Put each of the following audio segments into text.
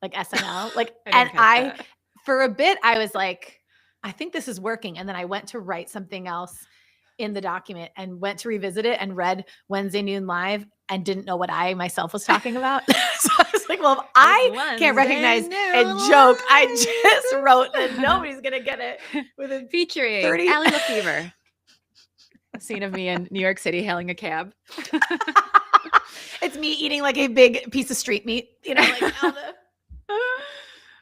like SNL. Like, I didn't catch that. for a bit, I was like, I think this is working. And then I went to write something else in the document and went to revisit it and read Wednesday Noon Live and didn't know what I myself was talking about. So I was like, well, if I can't recognize a joke I just wrote, then nobody's going to get it. Within Featuring 30 Allie LeFevere. A scene of me in New York City hailing a cab. It's me eating like a big piece of street meat, like all the...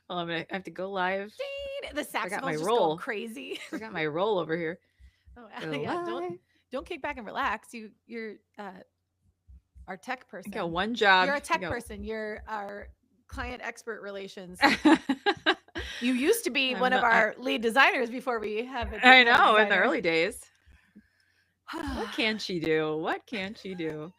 Well, I have to go live. The saxophone's just roll. going crazy. Forgot my roll over here. Oh, yeah. Don't kick back and relax. You're our tech person. I got one job. You're a tech person. You're our client expert relations. You used to be one of our lead designers before we have it. I know, in the early days. What can she do? What can she do?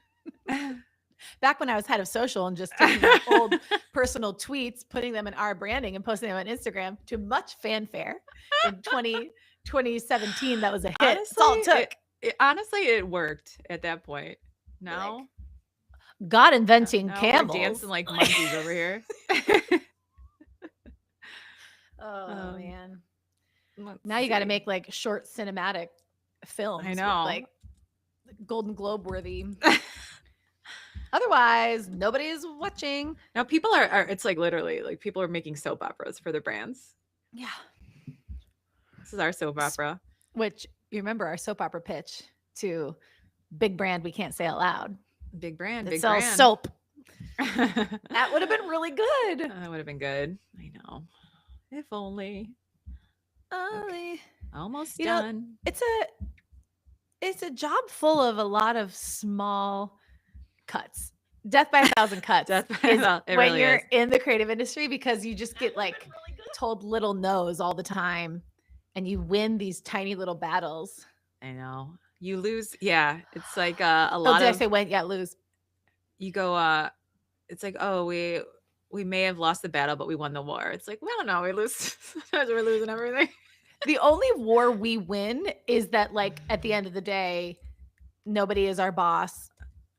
Back when I was head of social and just taking old personal tweets, putting them in our branding and posting them on Instagram to much fanfare in 2017, that was a hit. Honestly, that's all it took. Honestly, it worked at that point. Now, like, God inventing camels. We're dancing like monkeys over here. Oh man! Now you got to make like short cinematic films. I know, with, like Golden Globe worthy. Otherwise, nobody's watching. Now people are. It's like literally like people are making soap operas for their brands. Yeah. This is our soap opera. Which you remember our soap opera pitch to big brand we can't say out loud. Big brand, big brand. Sells soap. That would have been really good. That would have been good. I know. If only. Okay. Almost done. It's a job full of a lot of small cuts. Death by 1,000 cuts. When you're in the creative industry, because you just get like told little no's all the time. And you win these tiny little battles. I know. You lose. Yeah. It's like a lot did I say win? Yeah, lose. You go, it's like, oh, we may have lost the battle, but we won the war. It's like, well, no, we lose. Sometimes we're losing everything. The only war we win is that, like, at the end of the day, nobody is our boss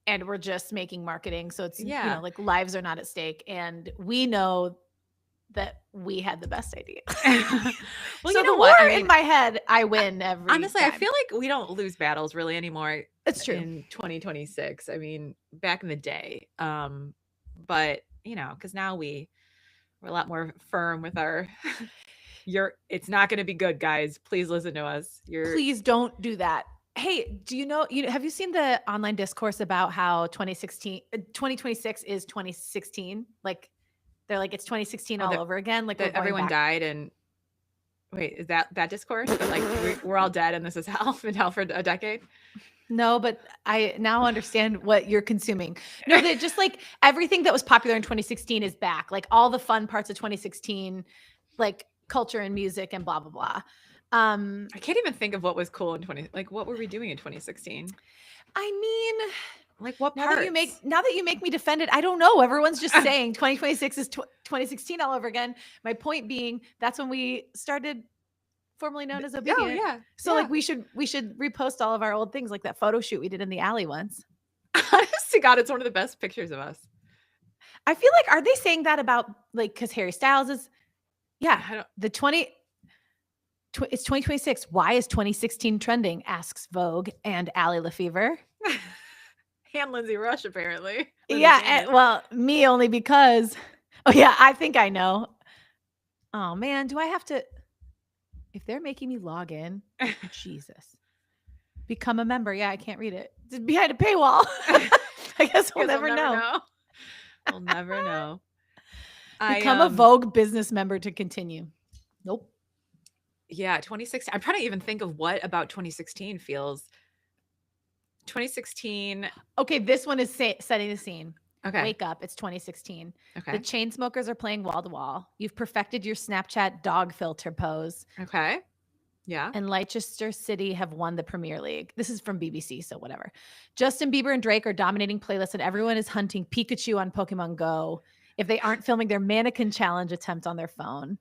and we're just making marketing. So it's, like lives are not at stake. And we know that we had the best idea. Well, so the war in my head, I win every honestly, time. I feel like we don't lose battles really anymore. It's true. In 2026. I mean, back in the day. But because now we're a lot more firm with our it's not going to be good, guys. Please listen to us. Please don't do that. Hey, do you know, have you seen the online discourse about how 2026 is 2016? Like, they're like, it's 2016 all over again. Like, everyone died and wait, is that discourse? Like we're all dead and this is hell, been hell for a decade? No, but I now understand what you're consuming. No, that just like everything that was popular in 2016 is back. Like all the fun parts of 2016, like culture and music and blah, blah, blah. I can't even think of what was cool in what were we doing in 2016? I mean, like what parts? Now that you make me defend it, I don't know. Everyone's just saying 2026 is 2016 all over again. My point being, that's when we started formerly known as Obedient. Oh, yeah. So like we should repost all of our old things, like that photo shoot we did in the Allie once. Honest to God, it's one of the best pictures of us. I feel like, are they saying that about like, because Harry Styles is, it's 2026. Why is 2016 trending? Asks Vogue and Allie LeFevere. And Lyndsay Rush, apparently. Well, me only because. Oh yeah, I think I know. Oh man, do I have to? If they're making me log in, Jesus, become a member. Yeah, I can't read it. It's behind a paywall. I guess we'll never know. We'll never know. Become a Vogue business member to continue. Nope. Yeah, 2016. I'm trying to even think of what about 2016 feels. 2016. Okay, this one is setting the scene. Okay. Wake up. It's 2016. Okay. The Chainsmokers are playing wall to wall. You've perfected your Snapchat dog filter pose. Okay. Yeah. And Leicester City have won the Premier League. This is from BBC, so whatever. Justin Bieber and Drake are dominating playlists, and everyone is hunting Pikachu on Pokemon Go if they aren't filming their mannequin challenge attempt on their phone.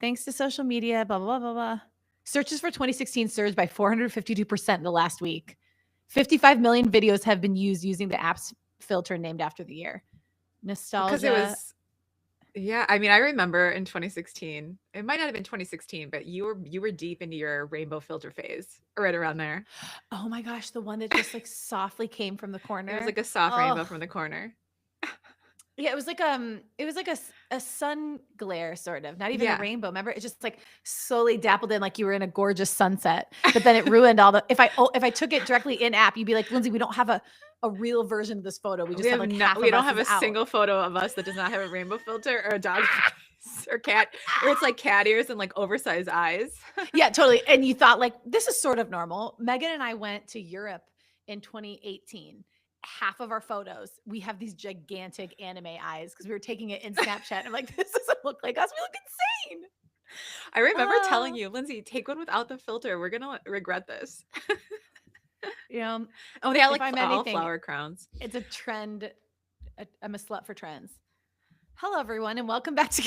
Thanks to social media, blah, blah, blah, blah. Searches for 2016 surged by 452% in the last week. 55 million videos have been used using the app's filter named after the year. Nostalgia. Because it was Yeah, I mean, I remember in 2016, it might not have been 2016, but you were deep into your rainbow filter phase right around there. Oh my gosh, the one that just like softly came from the It was corner. like a soft rainbow Oh, from the corner. yeah, it was like a sun glare sort of, not even a Yeah. rainbow. Remember, it just like slowly dappled in like you were in a gorgeous sunset. But then it ruined all the. If I took it directly in app, you'd be like, Lyndsay, we don't have a real version of this photo. We just have like half We of don't us have is a out. single photo of us that does not have a rainbow filter or a dog face or cat, or it's like cat ears and like oversized eyes. Yeah, totally. And you thought like this is sort of normal. Megan and I went to Europe in 2018. Half of our photos, we have these gigantic anime eyes because we were taking it in Snapchat. I'm like, this doesn't look like us. We look insane. I remember telling you, Lyndsay, take one without the filter. We're gonna regret this. Yeah. Oh, they have If like I'm all anything, flower crowns. it's a trend. I'm a slut for trends. Hello, everyone, and welcome back to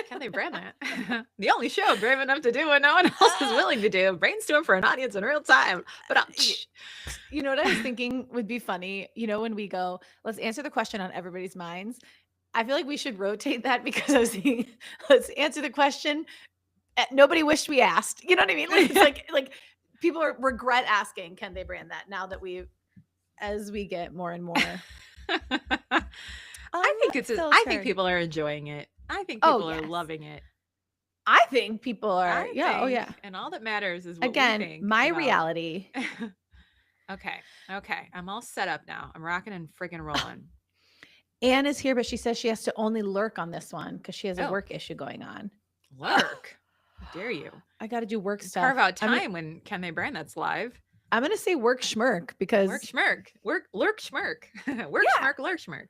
Can they brand that? The only show brave enough to do what no one else is willing to do. Brainstorm for an audience in real time. But you know what I was thinking would be funny? You know, when we go, let's answer the question on everybody's minds. I feel like we should rotate that because I was thinking, let's answer the question. Nobody wished we asked. You know what I mean? Like, it's like people regret asking, can they brand that now that as we get more and more. I think people are enjoying it. I think people are loving it. I think people are. Oh yeah. And all that matters is what again, we think my about. reality. Okay. I'm all set up now. I'm rocking and freaking rolling. Anne is here, but she says she has to only lurk on this one because she has a work issue going on. Lurk? How dare you? I got to do work stuff. Carve out time when Can They Brand that's live. I'm going to say work schmirk because lurk schmirk. Lurk schmirk, lurk schmirk.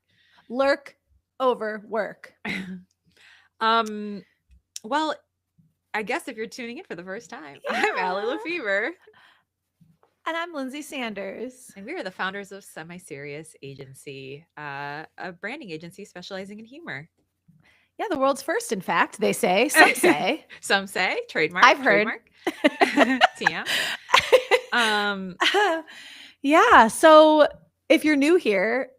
Lurk over work. Well, I guess if you're tuning in for the first time, I'm Allie LeFevere. And I'm Lyndsay Sanders. And we are the founders of Semiserious Agency, a branding agency specializing in humor. Yeah, the world's first, in fact, they say. Some say. Some say. Trademark. I've heard. TM. Yeah. So if you're new here,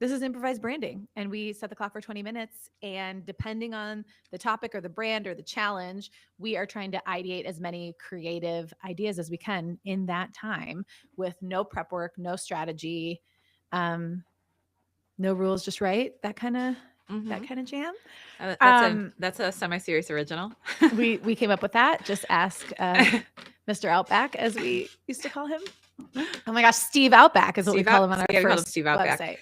this is improvised branding, and we set the clock for 20 minutes. And depending on the topic or the brand or the challenge, we are trying to ideate as many creative ideas as we can in that time with no prep work, no strategy, no rules, just right. That kind of jam. That's a Semiserious original. we came up with that. Just ask Mr. Outback, as we used to call him. Oh my gosh, Steve Outback is what we call him on our first Steve Outback. website.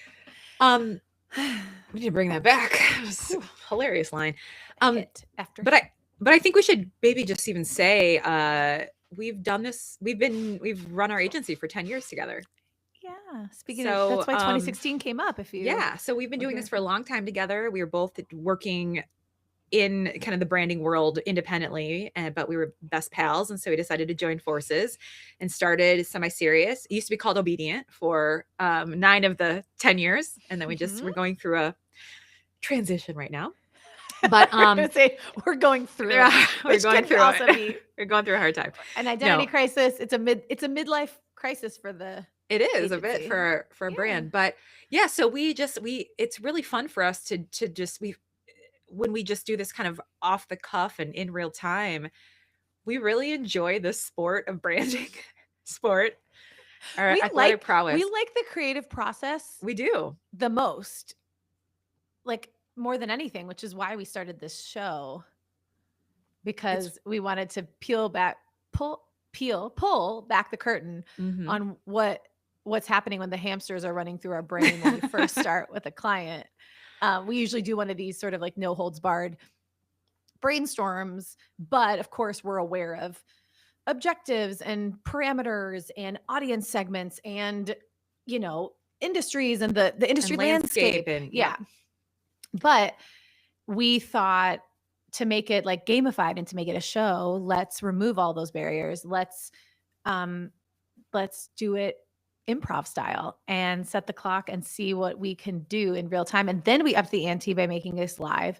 We need to bring that back. It was a hilarious line. After, but I think we should maybe just even say we've done this. We've run our agency for 10 years together. Yeah. Speaking of, that's why 2016 came up. So we've been doing this for a long time together. We were both working in kind of the branding world independently, but we were best pals. And so we decided to join forces and started Semiserious. It used to be called Obedient for 9 of the 10 years. And then we're going through a transition right now. But we're going through we're going through a hard time. An identity crisis. It's a midlife crisis for the It is agency. A bit for a brand. But yeah, so it's really fun for us to when we just do this kind of off the cuff and in real time, we really enjoy the sport of branding. Our athletic prowess. We like the creative process. We do. The most. Like more than anything, which is why we started this show. Because we wanted to pull back the curtain on what's happening when the hamsters are running through our brain when we first start with a client. We usually do one of these sort of like no holds barred brainstorms, but of course we're aware of objectives and parameters and audience segments and, industries and the industry landscape. But we thought to make it like gamified and to make it a show, let's remove all those barriers. Let's do it improv style and set the clock and see what we can do in real time. And then we upped the ante by making this live.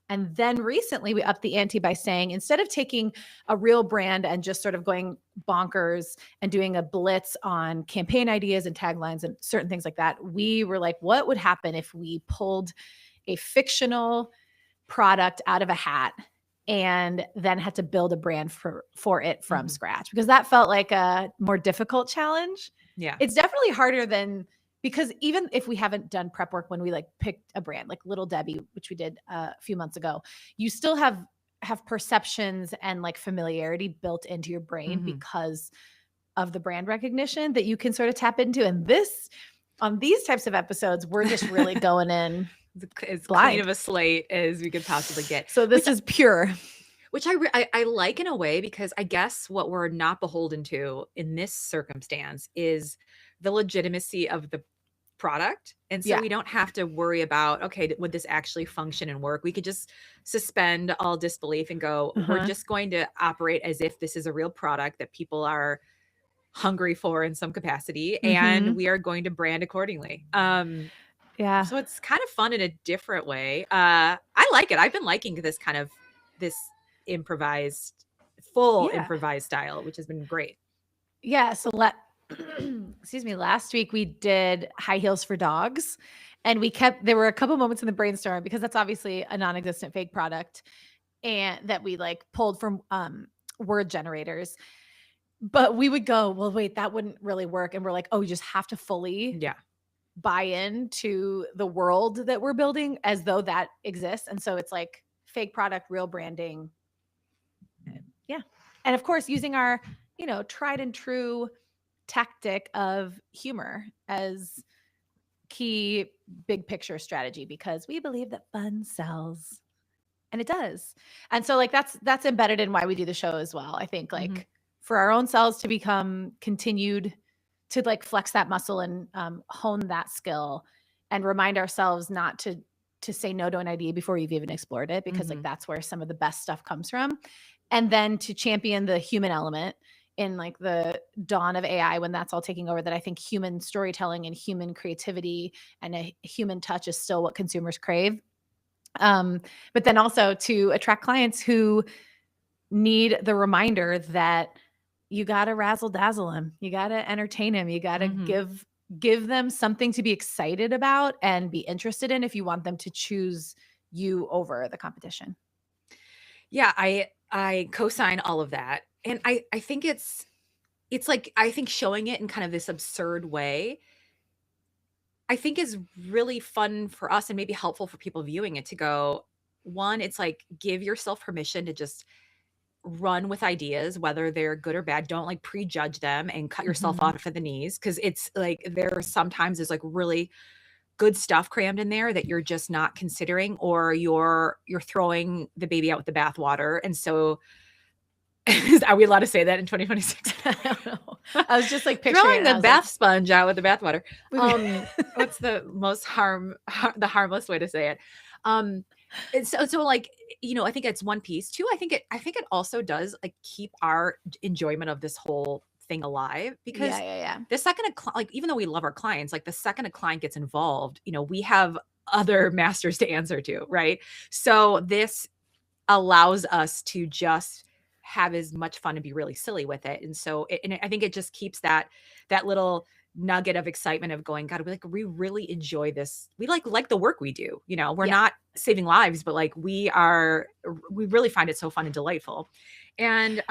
And then recently we upped the ante by saying, instead of taking a real brand and just sort of going bonkers and doing a blitz on campaign ideas and taglines and certain things like that, we were like, what would happen if we pulled a fictional product out of a hat and then had to build a brand for it from scratch, because that felt like a more difficult challenge. Yeah. It's definitely harder than, because even if we haven't done prep work when we like picked a brand like Little Debbie, which we did a few months ago, you still have perceptions and like familiarity built into your brain because of the brand recognition that you can sort of tap into. And on these types of episodes, we're just really going in as blind. clean of a slate as we could possibly get. So this is pure. Which I like in a way, because I guess what we're not beholden to in this circumstance is the legitimacy of the product. And so we don't have to worry about, okay, would this actually function and work? We could just suspend all disbelief and go, we're just going to operate as if this is a real product that people are hungry for in some capacity, and we are going to brand accordingly. So it's kind of fun in a different way. I like it. I've been liking this improvised style, which has been great. Yeah. So excuse me, last week we did high heels for dogs, and there were a couple moments in the brainstorm, because that's obviously a non-existent fake product, and that we like pulled from word generators. But we would go, well, wait, that wouldn't really work. And we're like, oh, you just have to fully buy into the world that we're building as though that exists. And so it's like fake product, real branding. Yeah. And of course, using our, tried and true tactic of humor as key big picture strategy, because we believe that fun sells, and it does. And so like that's embedded in why we do the show as well. I think like for our own selves to become continued to like flex that muscle and hone that skill, and remind ourselves not to say no to an idea before we've even explored it, because like that's where some of the best stuff comes from. And then to champion the human element in like the dawn of AI, when that's all taking over, that I think human storytelling and human creativity and a human touch is still what consumers crave. But then also to attract clients who need the reminder that you got to razzle dazzle them. You got to entertain them. You got to give them something to be excited about and be interested in if you want them to choose you over the competition. Yeah, I co-sign all of that. And I think it's like, I think showing it in kind of this absurd way, I think is really fun for us and maybe helpful for people viewing it to go, one, it's like, give yourself permission to just run with ideas, whether they're good or bad. Don't like prejudge them and cut yourself off at the knees. Cause it's like, there's like really good stuff crammed in there that you're just not considering, or you're throwing the baby out with the bathwater. And so are we allowed to say that in 2026? I don't know. I was just like picturing throwing the bath sponge out with the bathwater. What's the most the harmless way to say it? And so like, I think it's one piece. Two, I think it also does like keep our enjoyment of this whole thing alive, because the second like, even though we love our clients, like the second a client gets involved, we have other masters to answer to, right? So this allows us to just have as much fun and be really silly with it. And so I think it just keeps that little nugget of excitement of going, God, we really enjoy this. We like the work we do. We're not saving lives, but like we really find it so fun and delightful. And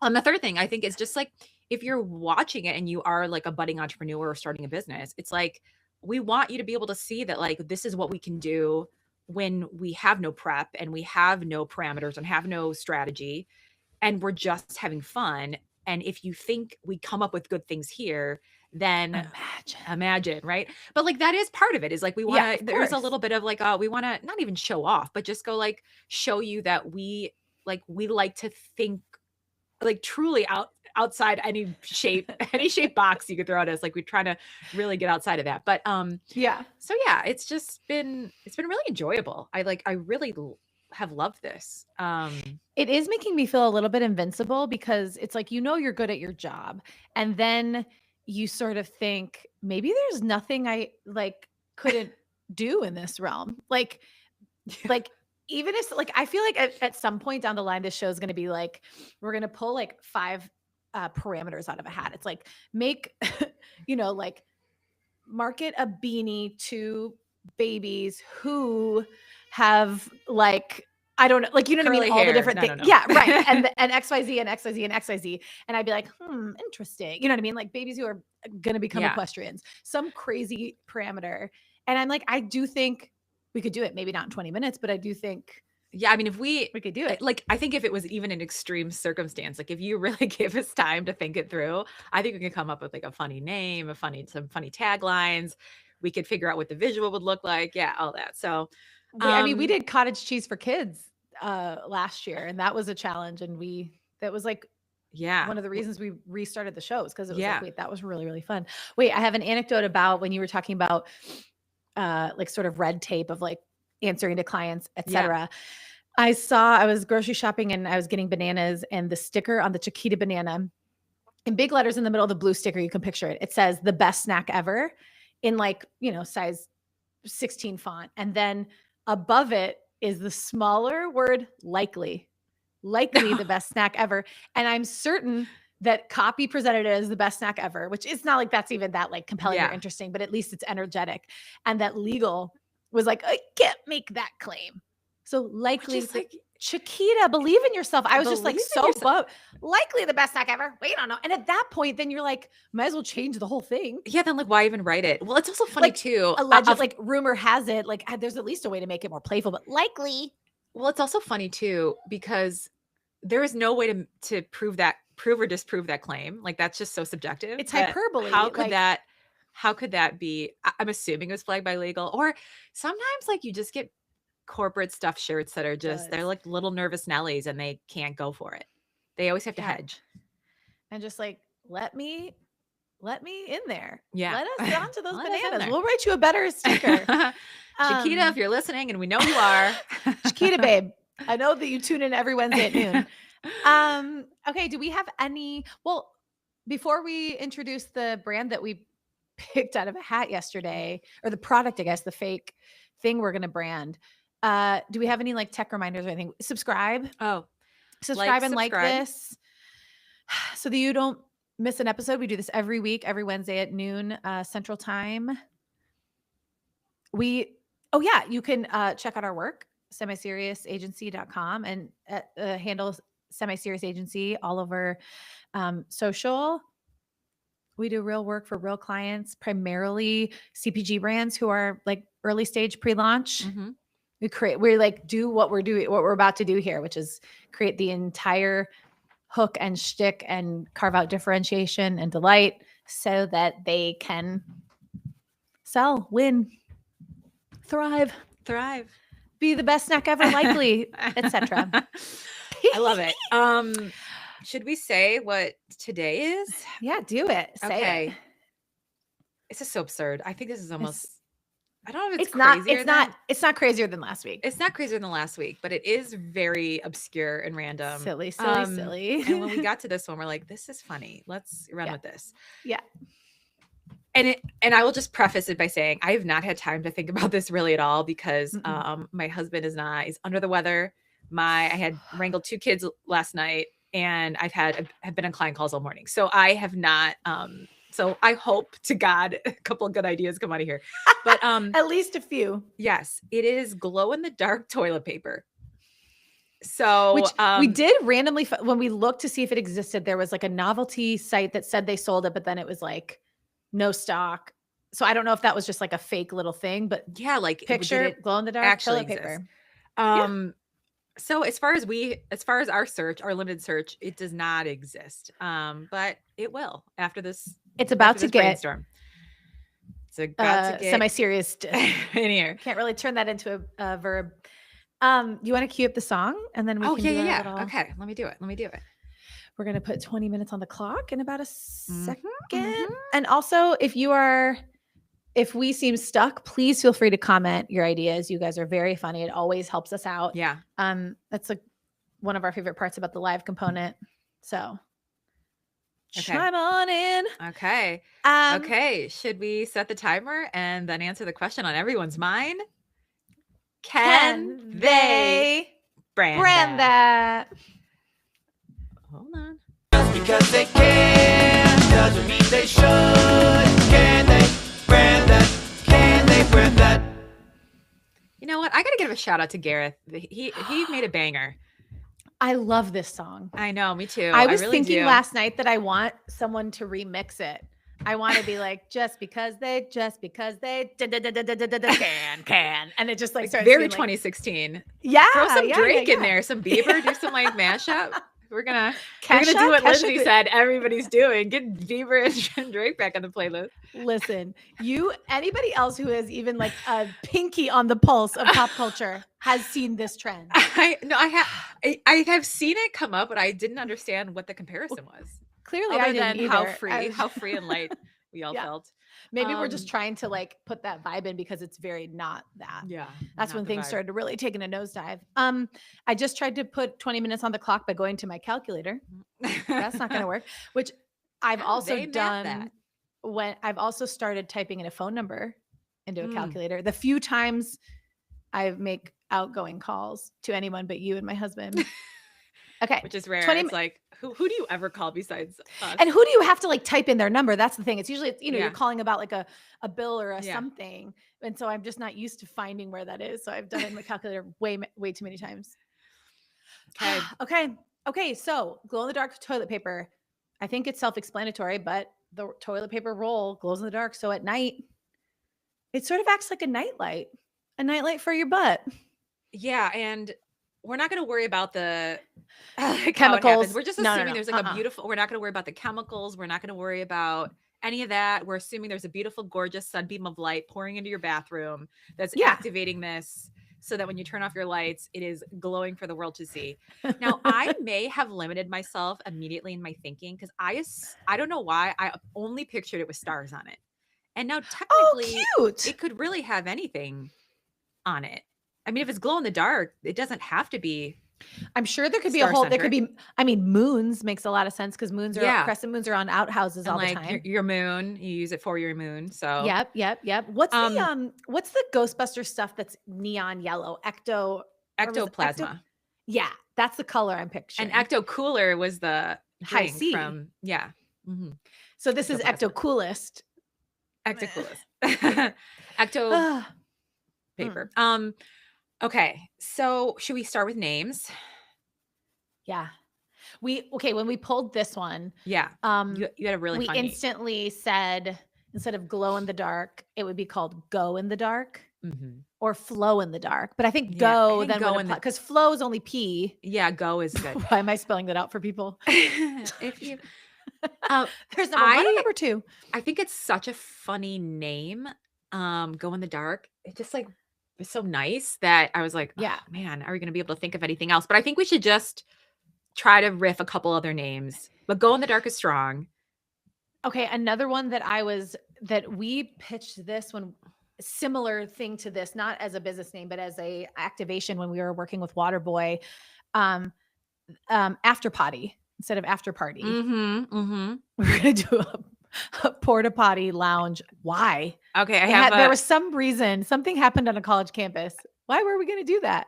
the third thing I think is just like, if you're watching it and you are like a budding entrepreneur or starting a business, it's like, we want you to be able to see that like, this is what we can do when we have no prep and we have no parameters and have no strategy, and we're just having fun. And if you think we come up with good things here, then imagine, right? But like, that is part of it, is like, we want to, there's a little bit of like, we want to not even show off, but just go like, show you that we like to think like truly outside any shape box you could throw at us. Like, we're trying to really get outside of that. But so yeah, it's been really enjoyable. I really have loved this. It is making me feel a little bit invincible, because it's like, you're good at your job, and then you sort of think, maybe there's nothing I like couldn't do in this realm. Like even if like, I feel like at some point down the line, this show is going to be like, we're going to pull like 5 parameters out of a hat. It's like, make, like market a beanie to babies who have like, I don't know, like, you know what I mean? Curly All the hair. different No, things. no. Yeah, right. And XYZ and XYZ and XYZ. And I'd be like, interesting. You know what I mean? Like babies who are going to become Yeah. equestrians, some crazy parameter. And I'm like, I do think we could do it. Maybe not in 20 minutes, but I do think Yeah, I mean, if we could do it. Like, I think if it was even an extreme circumstance, like if you really gave us time to think it through, I think we could come up with like a funny name, some funny taglines. We could figure out what the visual would look like. Yeah, all that. So, I mean, we did cottage cheese for kids last year, and that was a challenge. And that was like, one of the reasons we restarted the shows, because it was like, wait, that was really, really fun. Wait, I have an anecdote about when you were talking about like sort of red tape of like answering to clients, etc. I was grocery shopping and I was getting bananas, and the sticker on the Chiquita banana, in big letters in the middle of the blue sticker, you can picture it. It says the best snack ever in like, size 16 font. And then above it is the smaller word likely the best snack ever. And I'm certain that copy presented it as the best snack ever, which it's not like that's even that like compelling or interesting, but at least it's energetic. And that legal was like, I can't make that claim. So likely, like, Chiquita, believe in yourself. I was just like so bummed. Likely the best snack ever. Wait, I don't know. And at that point, then you're like, might as well change the whole thing. Yeah, then like, why even write it? Well, it's also funny too. Alleged, like rumor has it, like there's at least a way to make it more playful, but likely. Well, it's also funny too, because there is no way to prove or disprove that claim. Like that's just so subjective. It's hyperbole. How could that be? I'm assuming it was flagged by legal, or sometimes like you just get corporate stuff shirts that are just, they're like little nervous Nellies and they can't go for it. They always have to hedge. And just like, let me in there. Yeah. Let us onto those bananas. We'll write you a better sticker. Chiquita, if you're listening, and we know you are. Chiquita, babe. I know that you tune in every Wednesday at noon. Okay. Do we have any, well, before we introduce the brand that we picked out of a hat yesterday, or the product, I guess, the fake thing we're going to brand, do we have any like tech reminders or anything? Subscribe and like this so that you don't miss an episode. We do this every week, every Wednesday at noon Central Time. You can check out our work, semiseriousAgency.com, and handle Semiserious Agency all over social. We do real work for real clients, primarily CPG brands who are like early stage pre-launch. Mm-hmm. We like do what we're about to do here, which is create the entire hook and shtick and carve out differentiation and delight so that they can sell, win, thrive, be the best snack ever, likely, etc. I love it. Should we say what today is? Yeah, do it. Say it. This is so absurd. I think this is almost. I don't know if it's not crazier than last week. It's not crazier than last week, but it is very obscure and random. Silly. And when we got to this one, we're like, this is funny. Let's run with this. Yeah. And I will just preface it by saying I have not had time to think about this really at all, because my husband is under the weather. I had wrangled 2 kids last night, and I've been on client calls all morning. So I have not, so I hope to God a couple of good ideas come out of here, but at least a few. Yes, it is glow in the dark toilet paper. So which we did randomly, when we looked to see if it existed, there was like a novelty site that said they sold it, but then it was like no stock. So I don't know if that was just like a fake little thing, but yeah, like picture glow in the dark toilet paper. So as far as our search, our limited search, it does not exist. But it will after this. It's about to get brainstorm. It's about to get semi-serious in here. Can't really turn that into a verb. You want to cue up the song, and then we can do a little... Okay, let me do it. We're going to put 20 minutes on the clock in about a second. And also, if we seem stuck, please feel free to comment your ideas. You guys are very funny. It always helps us out. Yeah. That's like one of our favorite parts about the live component. So chime on in. Okay. Okay. Should we set the timer and then answer the question on everyone's mind? Can they brand that? Hold on. Just because they can doesn't mean they should. Can they brand that? Can they brand that? what? I got to give a shout out to Gareth. He made a banger. I love this song. I know, me too. I was really thinking do. last night that I want someone to remix it. I want to be like, just because they can, and it just like starts very being 2016. Yeah, Throw some Drake yeah. in there, some Bieber, do some like mashup. We're gonna Kesha? do what Kesha Lyndsay said everybody's doing. Get Bieber and Drake back on the playlist. Listen, anybody else who has even like a pinky on the pulse of pop culture has seen this trend. I have seen it come up, but I didn't understand what the comparison was. Clearly, Other I didn't than either. how free and light we all felt. Maybe we're just trying to like put that vibe in because it's very not that. Yeah. That's when things started really taking a nosedive. I just tried to put 20 minutes on the clock by going to my calculator. That's not going to work, which I've also done when I've also started typing in a phone number into a calculator. The few times I make outgoing calls to anyone but you and my husband. Okay. Which is rare. It's like, who do you ever call besides us? And who do you have to like type in their number? That's the thing. It's usually, you're calling about like a bill or something. And so I'm just not used to finding where that is. So I've done it in my calculator way too many times. Okay. So glow in the dark toilet paper. I think it's self-explanatory, but the toilet paper roll glows in the dark. So at night, it sort of acts like a nightlight for your butt. Yeah. And we're not going to worry about the chemicals. We're just assuming there's like a beautiful, we're not going to worry about the chemicals. We're not going to worry about any of that. We're assuming there's a beautiful, gorgeous sunbeam of light pouring into your bathroom that's activating this so that when you turn off your lights, it is glowing for the world to see. Now, I may have limited myself immediately in my thinking because I don't know why I only pictured it with stars on it. And now technically it could really have anything on it. I mean, if it's glow in the dark, it doesn't have to be. I'm sure there could be moons makes a lot of sense because crescent moons are on outhouses all the time. Your moon, you use it for your moon. So yep. What's the Ghostbuster stuff that's neon yellow? Ectoplasma. Yeah, that's the color I'm picturing. And ecto cooler was the high C from Mm-hmm. So this is ecto coolest. Ecto paper. Okay, so should we start with names? Yeah. When we pulled this one, you had a really funny. We instantly said instead of glow in the dark, it would be called go in the dark or flow in the dark. But I think because flow is only P. Yeah, go is good. Why am I spelling that out for people? If you there's number one and number two. I think it's such a funny name. Go in the dark. It just like it's so nice that I was like, man, are we going to be able to think of anything else? But I think we should just try to riff a couple other names. But Go in the Dark is strong. Okay, another one that we pitched this one, similar thing to this, not as a business name, but as a activation when we were working with Waterboy, after potty instead of after party. We're going to do a porta potty lounge. Why? Okay, there was some reason something happened on a college campus. Why were we going to do that?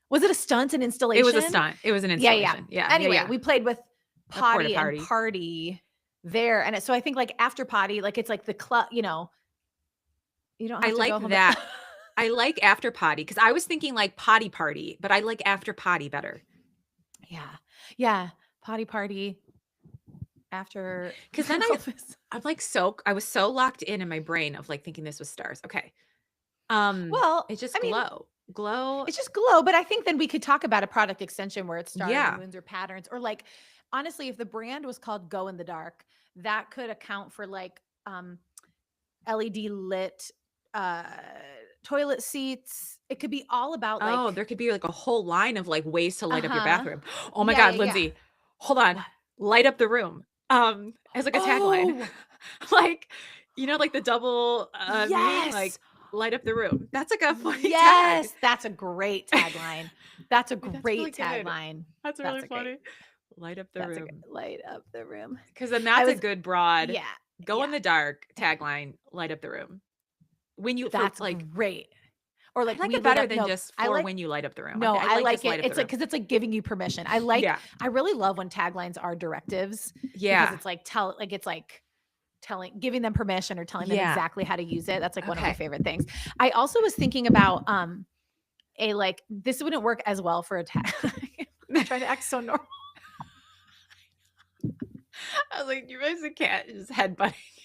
Was it a stunt, an installation? It was a stunt. It was an installation. Yeah. Anyway, we played with potty and party there, and so I think like after potty, like it's like the club. You don't. Have I to like go home that. I like after potty because I was thinking like potty party, but I like after potty better. Yeah. Potty party. After because then I was so locked in my brain of like thinking this was stars. Okay. It's just glow. It's just glow. But I think then we could talk about a product extension where it's stars or moons or patterns, or like honestly, if the brand was called Go in the Dark, that could account for like LED lit toilet seats. It could be all about like there could be like a whole line of like ways to light up your bathroom. Oh my God, Lyndsay, hold on. What? Light up the room. As like a tagline, like like the double meaning, like light up the room. That's like a funny tag. That's a great tagline. That's a great tagline. That's really funny. Light up the room. Light up the room. Because then that's a good broad. Go in the dark tagline. Light up the room. That's like great. Or like I like it better than just when you light up the room. No, I like it. It's like because it's like giving you permission. I really love when taglines are directives. Yeah, because it's like giving them permission or telling them exactly how to use it. That's like one of my favorite things. I also was thinking about a like this wouldn't work as well for a tag. I'm trying to act so normal. I was like, you guys, the cat is headbutting you.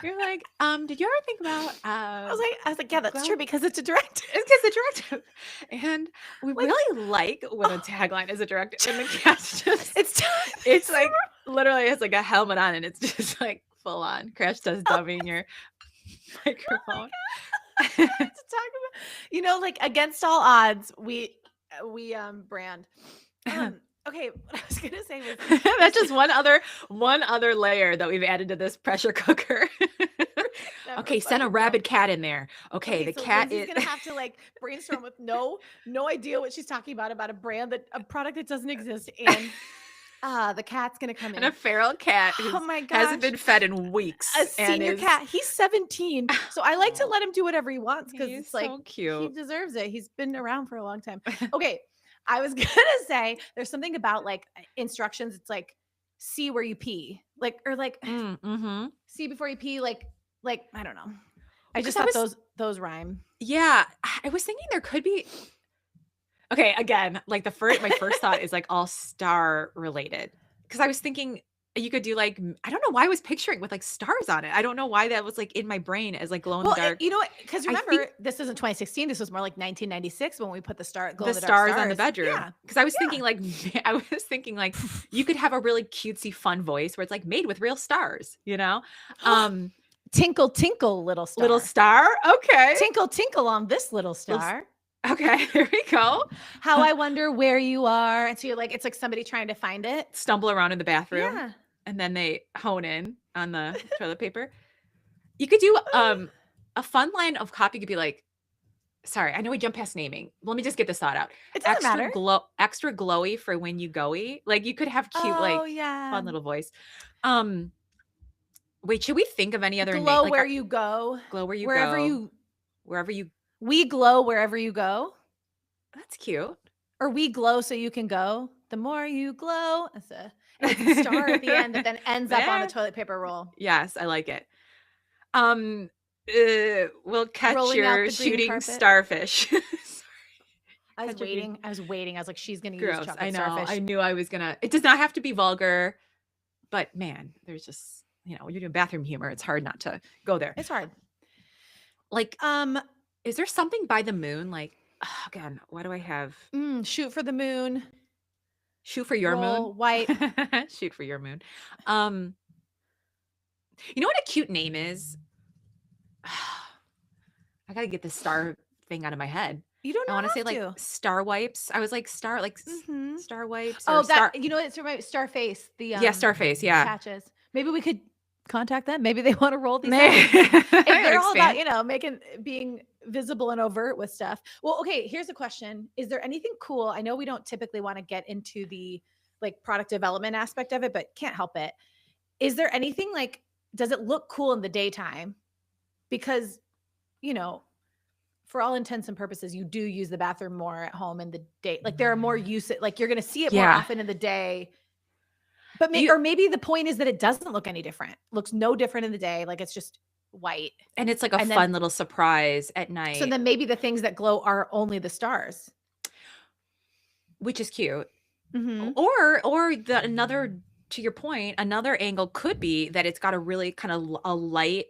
You're like, did you ever think about? I was like, yeah, that's well, true because it's a directive. It's because the directive, and we really like when a tagline is a directive, and the cat's just it's like literally it's like a helmet on, and it's just like full on crash test dummy in your microphone. To talk about, you know, like against all odds, we brand. Okay, what I was gonna say was that's just one other layer that we've added to this pressure cooker. Okay, send a rabid cat in there. Okay, the so cat Lyndsay's is gonna have to like brainstorm with no idea what she's talking about a brand a product that doesn't exist, and the cat's gonna come in. And a feral cat Oh my gosh. hasn't been fed in weeks. A senior cat. He's 17, so I like to let him do whatever he wants because He's it's like so cute. he deserves it. He's been around for a long time. Okay, I was gonna say there's something about like instructions. It's like see where you pee, like or like see before you pee, like I don't know. I just thought those rhyme. Yeah, I was thinking there could be. Okay, again, like my first thought is like all star related because I was thinking you could do like I don't know why I was picturing with like stars on it. I don't know why that was like in my brain as like glow in the dark. You know what? Because remember, this isn't 2016. This was more like 1996 when we put the stars on the bedroom. Because I was thinking like you could have a really cutesy fun voice where it's like made with real stars, you know? Tinkle, tinkle, little star. Little star? Okay. Tinkle, tinkle on this little star. Okay, here we go. How I wonder where you are. And so you're like, it's like somebody trying to find it. Stumble around in the bathroom. Yeah. And then they hone in on the toilet paper. You could do a fun line of copy could be like, sorry, I know we jumped past naming. Let me just get this thought out. It doesn't matter. Extra glowy for when you go-y. Like you could have cute, fun little voice. Wait, should we think of any other glow where you go? Glow where you wherever go. Wherever you we glow wherever you go. That's cute. Or we glow so you can go. The more you glow. It's a star at the end that then ends up on the toilet paper roll. Yes, I like it. We'll catch Rolling your shooting starfish. I was waiting. I was like, she's gonna use chocolate I know. starfish. I knew I was gonna. It does not have to be vulgar, but man, there's just when you're doing bathroom humor, it's hard not to go there. It's hard. Like, is there something by the moon? Like, again, what do I have? Shoot for the moon. Shoot for your moon. White. Shoot for your moon. You know what a cute name is? I gotta get the star thing out of my head. You don't know. I want to say like star wipes. I was like star wipes. Oh, it's right. Starface. The Starface. Yeah. Patches. Maybe we could contact them. Maybe they want to roll these. They're all about being visible and overt with stuff. Well, okay. Here's a question: is there anything cool? I know we don't typically want to get into the like product development aspect of it, but can't help it. Is there anything like? Does it look cool in the daytime? Because, for all intents and purposes, you do use the bathroom more at home in the day. Like there are more uses. Like you're going to see it more often in the day. But maybe the point is that it doesn't look any different. Looks no different in the day. Like it's just white. And it's like a fun little surprise at night. So then maybe the things that glow are only the stars. Which is cute. Mm-hmm. Or another, to your point, another angle could be that it's got a really kind of a light,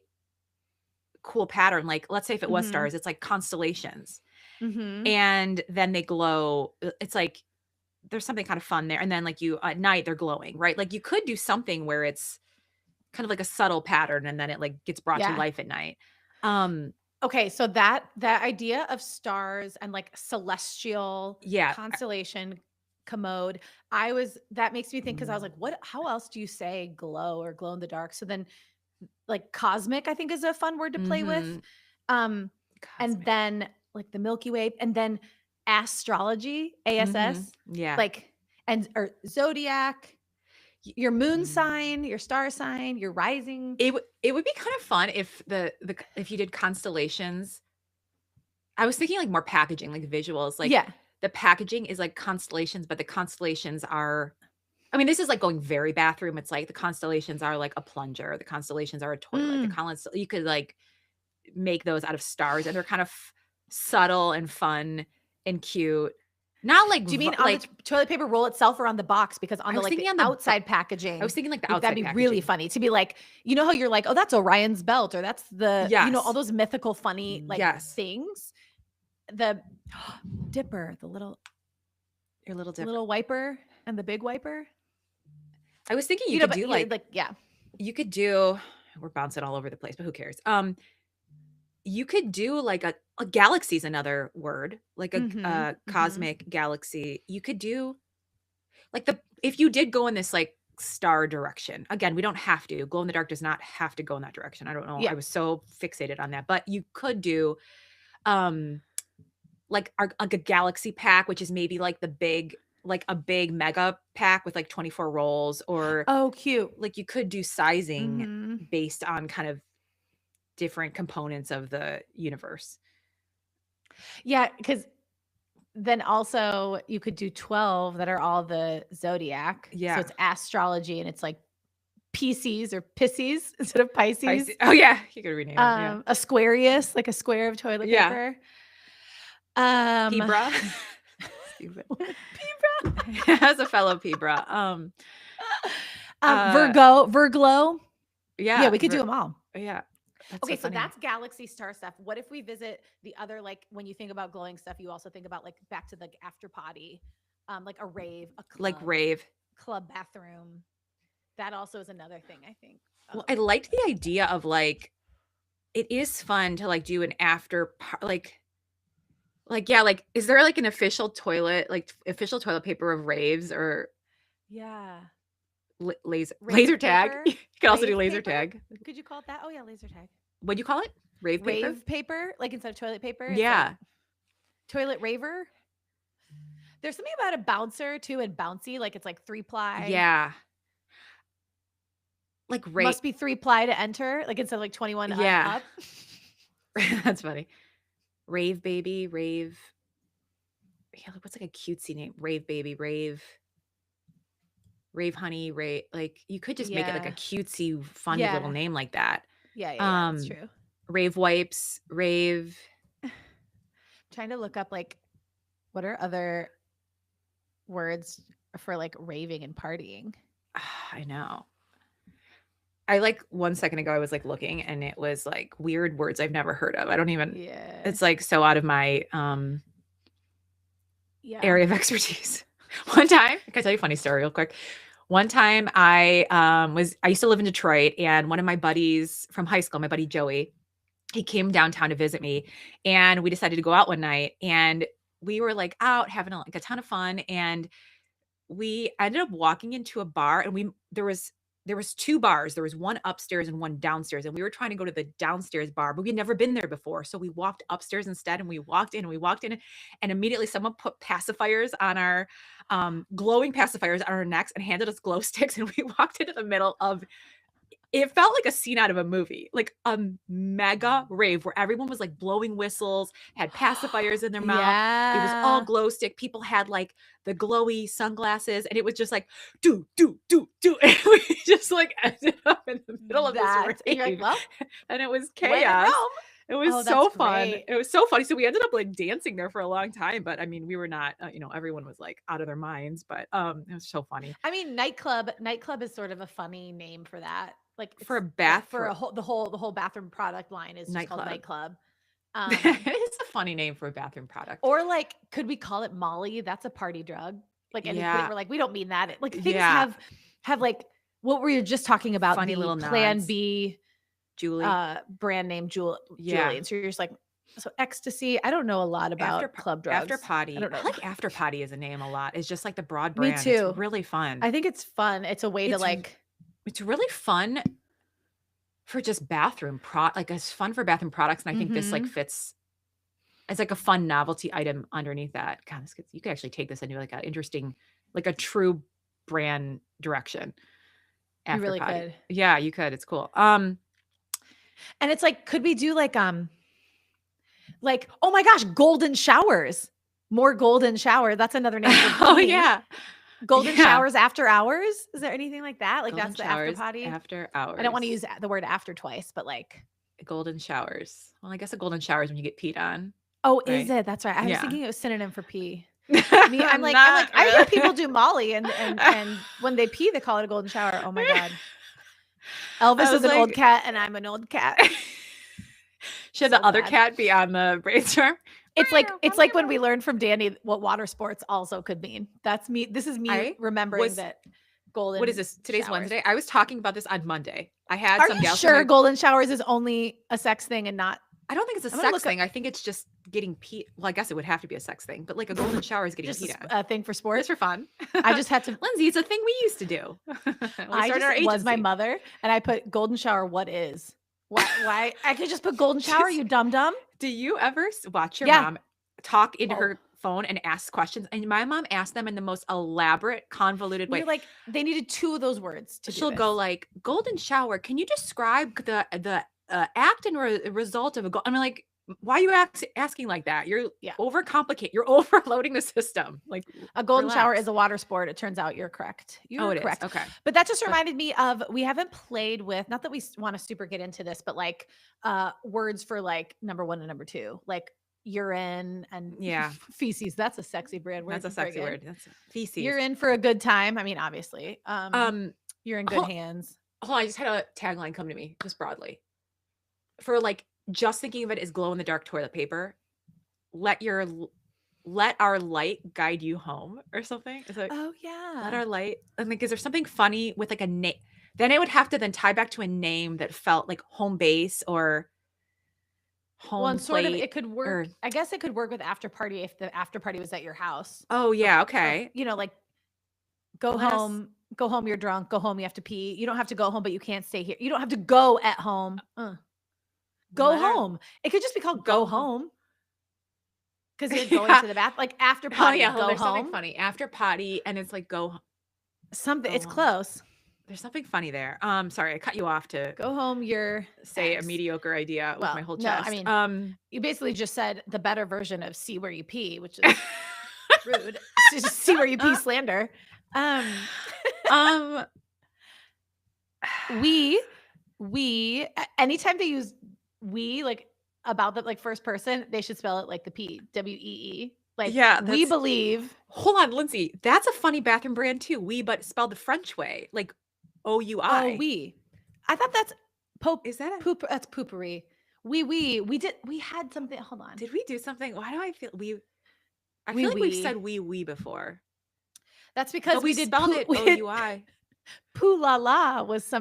cool pattern. Like let's say if it was stars, it's like constellations. And then they glow. It's like there's something kind of fun there. And then like at night they're glowing, right? Like you could do something where it's kind of like a subtle pattern and then it like gets brought to life at night. Okay, so that idea of stars and like celestial constellation commode, that makes me think, because I was like, how else do you say glow or glow in the dark? So then like cosmic, I think, is a fun word to play with. And then like the Milky Way, and then astrology, ASS, or zodiac, your moon sign, your star sign, your rising. It would be kind of fun if if you did constellations. I was thinking like more packaging, like visuals, like the packaging is like constellations, but the constellations are, I mean, this is like going very bathroom. It's like the constellations are like a plunger. The constellations are a toilet. You could like make those out of stars, and they're kind of subtle and fun and cute. Not like Do you mean on the toilet paper roll itself or on the box? Because on the like the outside packaging, I was thinking like the like, outside that'd be packaging. really funny to be like, you know how you're like, oh, that's Orion's belt, or that's the, you know, all those mythical funny like things. The dipper, your little dipper, little wiper, and the big wiper. I was thinking you could do you could do. We're bouncing all over the place, but who cares? You could do like a galaxy is another word, like a cosmic galaxy. You could do like if you did go in this like star direction. Again, we don't have to. Glow in the dark does not have to go in that direction. I don't know. I was so fixated on that, but you could do like a galaxy pack, which is maybe like a big mega pack with like 24 rolls, or cute. Like you could do sizing based on kind of different components of the universe. Yeah, because then also you could do 12 that are all the zodiac. Yeah. So it's astrology, and it's like Pisces or Pisces instead of Pisces. Oh yeah, you could rename it. Aquarius, like a square of toilet paper. Pebra. Stupid. Pebra. As a fellow Pebra. Virglo. Yeah, we could do them all. Yeah. That's so that's galaxy star stuff. What if we visit the other, like when you think about glowing stuff, you also think about like back to the after potty, like a rave, a club, like rave club bathroom. That also is another thing, I think. Well, I liked the idea of like, it is fun to like do an after like is there like an official toilet paper of raves, or laser tag? You could also do laser tag. Could you call it that? Oh yeah, laser tag. What'd you call it? Rave paper, like instead of toilet paper. Yeah. Like toilet raver. There's something about a bouncer too, and bouncy, like it's like 3-ply. Yeah. Like must be 3-ply to enter, like instead of like 21 up. That's funny. Rave baby, rave. Yeah, what's like a cutesy name? Rave baby, rave honey, rave. Like you could just make it like a cutesy, funny little name like that. Yeah, that's true. Rave wipes, rave. Trying to look up like what are other words for like raving and partying. I know. I like 1 second ago I was like looking, and it was like weird words I've never heard of. I don't even it's like so out of my area of expertise. One time, can I tell you a funny story real quick? One time I used to live in Detroit, and one of my buddies from high school, my buddy Joey, he came downtown to visit me, and we decided to go out one night, and we were like out having like a ton of fun, and we ended up walking into a bar, and there was 2 bars. There was one upstairs and one downstairs, and we were trying to go to the downstairs bar, but we had never been there before. So we walked upstairs instead, and we walked in, and immediately someone put pacifiers on our glowing pacifiers on our necks and handed us glow sticks, and we walked into the middle of, it felt like a scene out of a movie, like a mega rave where everyone was like blowing whistles, had pacifiers in their mouth. It was all glow stick. People had like the glowy sunglasses, and it was just like do. And we just like ended up in the middle of this rave. And you're like, well, and it was chaos. It was so fun. Great. It was so funny. So we ended up like dancing there for a long time, but I mean, we were not, everyone was like out of their minds, but it was so funny. I mean, nightclub is sort of a funny name for that. Like for a bath, for the whole bathroom product line is just called nightclub. It's a funny name for a bathroom product. Or like, could we call it Molly? That's a party drug. Like, and we're like, we don't mean that. Like things have like what we were just talking about. Funny the little Plan nods. B, Julie, brand name Julie. And so you're just like, so ecstasy. I don't know a lot about club drugs. After potty. I don't know. I like after potty as a name a lot. It's just like the broad brand. Me too. It's really fun. I think it's fun. It's a way to like. It's really fun for just bathroom like it's fun for bathroom products. And I think this like fits as like a fun novelty item underneath that. God, you could actually take this into like an interesting, like a true brand direction. You really could. Yeah, you could. It's cool. And it's like, could we do like, oh my gosh, golden showers, more golden shower. That's another name. Oh yeah. Golden showers after hours. Is there anything like that? Like golden that's the after potty after hours. I don't want to use the word after twice, but like golden showers. Well, I guess a golden shower is when you get peed on. Oh, is Right. it? That's right. I was Yeah. thinking it was synonym for pee. I'm I'm like, not I hear really. people do Molly and when they pee, they call it a golden shower. Oh my God. Elvis I is was an old like, cat and I'm an old cat. should So the other bad. cat be on the brainstorm? It's like when we learned from Danny what water sports also could mean. That's me. This is me remembering that golden. What is this? Today's showers. Wednesday. I was talking about this on Monday. I had Are some you gals. sure golden showers is only a sex thing and not? I don't think it's a I'm gonna sex look up- thing. I think it's just getting peed. Well, I guess it would have to be a sex thing, but like a golden shower is getting Just peed on. a thing for sports? Just for fun. I just had to. Lyndsay, it's a thing we used to do. I was my mother, and I put golden shower. What is? Why? I could just put golden shower. You dumb. Do you ever watch your mom talk into her phone and ask questions? And my mom asked them in the most elaborate, convoluted way. You're like, they needed 2 of those words to. She'll go like, golden shower. Can you describe the act and result of a I'm like, why are you asking like that? You're overcomplicate. You're overloading the system. Like a golden shower is a water sport. It turns out you're correct. You're correct. Okay. But that just reminded me of, we haven't played with, not that we want to super get into this, but like words for like number 1 and number 2, like urine and feces. That's a sexy brand word. That's a sexy word. That's feces. You're in for a good time. I mean, obviously, you're in good hands. Hold on, I just had a tagline come to me just broadly. For like, just thinking of it as glow in the dark toilet paper. Let our light guide you home or something. It's like, oh yeah. Let our light. I'm like, is there something funny with like a name? Then I would have to then tie back to a name that felt like home base or home well, and sort of plate, it could work. I guess it could work with after party if the after party was at your house. Oh yeah, okay. You know, like go home, you're drunk, go home, you have to pee. You don't have to go home, but you can't stay here. You don't have to go at home. Go home. It could just be called go home. Because you're going to the bath, like after potty, go home. There's something funny. After potty, and it's like go something. Go it's home. Close. There's something funny there. Sorry, I cut you off to go home. You're say a mediocre idea with my whole chest. No, I mean, you basically just said the better version of see where you pee, which is rude. Just see where you pee slander. We anytime they use we like about the like first person, they should spell it like the P, WEE. Like we believe. Hold on, Lyndsay. That's a funny bathroom brand too. We, but spelled the French way, like OUI. Oh, we. I thought that's pope. Is that poop? That's poopery. We had something. Hold on. Did we do something? Why do I feel I feel like we've said we before. That's because we did spelled it OUI. Poo la la was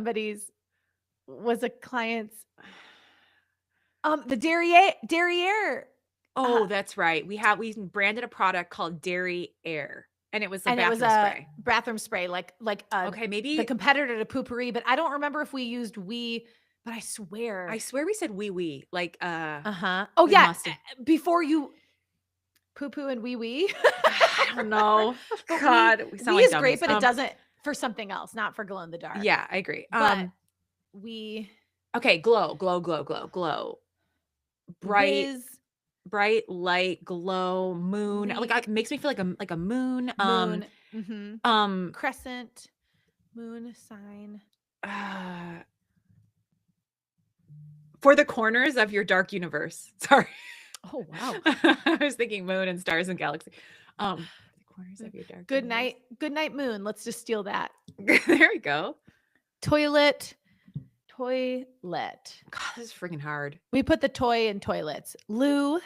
a client's. The Derriere. Oh, that's right. We branded a product called Derriere, and it was a bathroom spray, like okay, maybe the competitor to Poopery, but I don't remember if we used we. But I swear we said we like Oh yeah, before you poo poo and wee. I don't know. God, we sound we like is great, but it doesn't for something else, not for glow in the dark. Yeah, I agree. But okay, glow. Bright light, glow, moon. Like it makes me feel like a moon. Crescent, moon sign. For the corners of your dark universe. Sorry. Oh wow. I was thinking moon and stars and galaxy. The corners of your dark. Good night, moon. Let's just steal that. There we go. Toilet. God, this is freaking hard. We put the toy in toilets. Loo,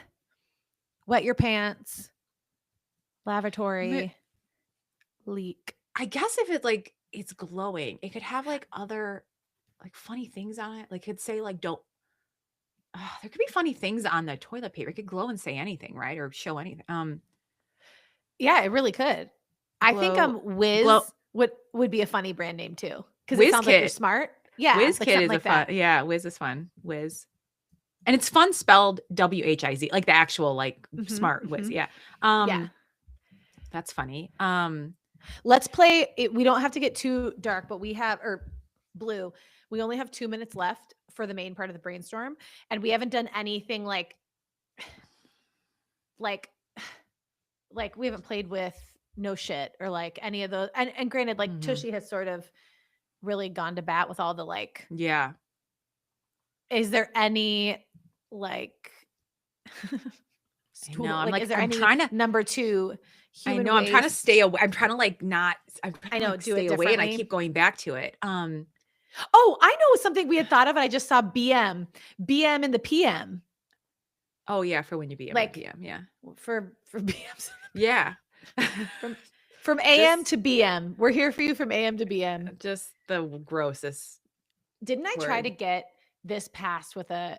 wet your pants, lavatory, leak. I guess if it's glowing, it could have like other like funny things on it. Like it'd say like don't. There could be funny things on the toilet paper. It could glow and say anything, right? Or show anything. Yeah, it really could. I think Whiz would be a funny brand name too. Because it sounds like you're smart. Yeah. Whiz Kid is fun. Yeah, Whiz is fun. Whiz. And it's fun spelled WHIZ, like the actual like smart Whiz. Yeah. That's funny. Let's play it. We don't have to get too dark, but we blue. We only have 2 minutes left for the main part of the brainstorm. And we haven't done anything like we haven't played with no shit or like any of those. And granted, like Tushy has sort of really gone to bat with all the like is there any like I know. I'm like, is there I'm any trying to, number 2 I human know I'm trying to waste? stay away. I'm trying to like not, I'm trying I to know, like do it stay away and I differently. keep going back to it. Oh, I know something we had thought of, and I just saw BM in the PM. Oh yeah. For when you be Like, PM. Yeah. for BMs. Yeah. From AM Just- to BM. We're here for you from AM to BM. Just the grossest. Didn't I try word. to get this passed with a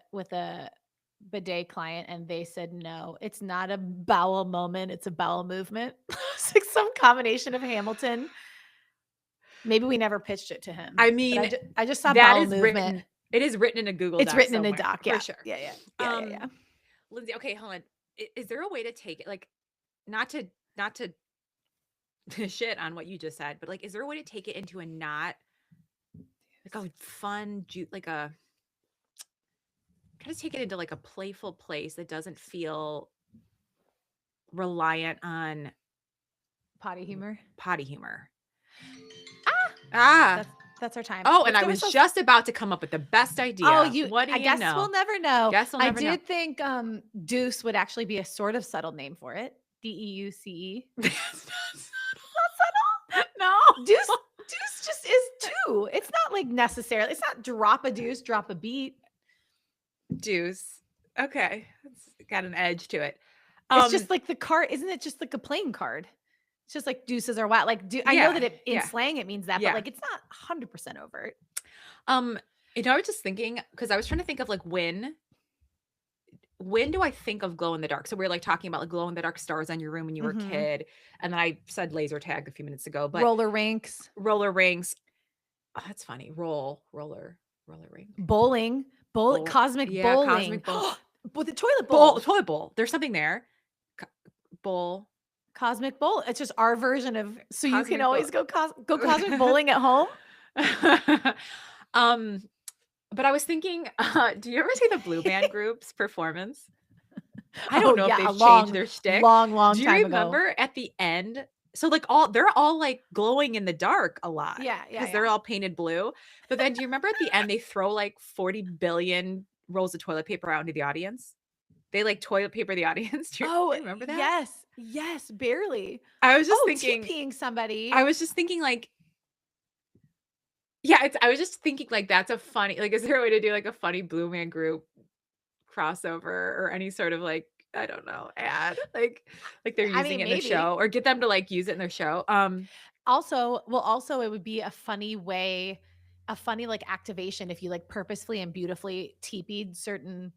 bidet client, and they said no, it's not a bowel moment, it's a bowel movement. It's like some combination of Hamilton. Maybe we never pitched it to him. I but mean, I just saw that bowel is movement. written. It is written in a Google It's Doc written in a somewhere, doc. Yeah, for sure. yeah. Lyndsay, okay, hold on. Is there a way to take it, like, not to shit on what you just said, but like, is there a way to take it into a not like a fun, like a kind of take it into like a playful place that doesn't feel reliant on Potty humor. Ah. That's our time. Oh, Let's and I give was ourselves- just about to come up with the best idea. Oh, What do I you guess know? we'll never know. Guess we'll never I know. did think Deuce would actually be a sort of subtle name for it. DEUCE. That's not subtle. No. Deuce just is 2. It's not like necessarily. It's not drop a deuce, drop a beat. Deuce. Okay. It's got an edge to it. It's just like the card. Isn't it just like a playing card? It's just like deuces are wild. Like, I know that in slang it means that, but like it's not 100% overt. I was just thinking, because I was trying to think of like when do I think of glow in the dark? So we were like talking about like glow in the dark stars on your room when you were a kid, and then I said laser tag a few minutes ago. But roller rinks. Oh, that's funny. Roller rink. Bowling. Cosmic bowling. Cosmic bowl. With the toilet bowl. Toilet bowl. There's something there. Bowl. Cosmic bowl. It's just our version of you Cosmic can always go cosmic bowling at home. But I was thinking, do you ever see the Blue Band Group's performance? I don't know if they've changed their shtick. Long do you time remember ago. at the end? So like they're all like glowing in the dark a lot. Yeah. Because they're all painted blue. But then do you remember at the end they throw like 40 billion rolls of toilet paper out into the audience? They like toilet paper the audience. Do you remember that? Yes, barely. I was just thinking TPing somebody. I was just thinking like, I was just thinking like that's a funny, like, is there a way to do like a funny Blue Man Group crossover or any sort of like, I don't know, ad, like they're using it in the show, or get them to like use it in their show. Also it would be a funny way, a funny like activation if you like purposefully and beautifully TP'd certain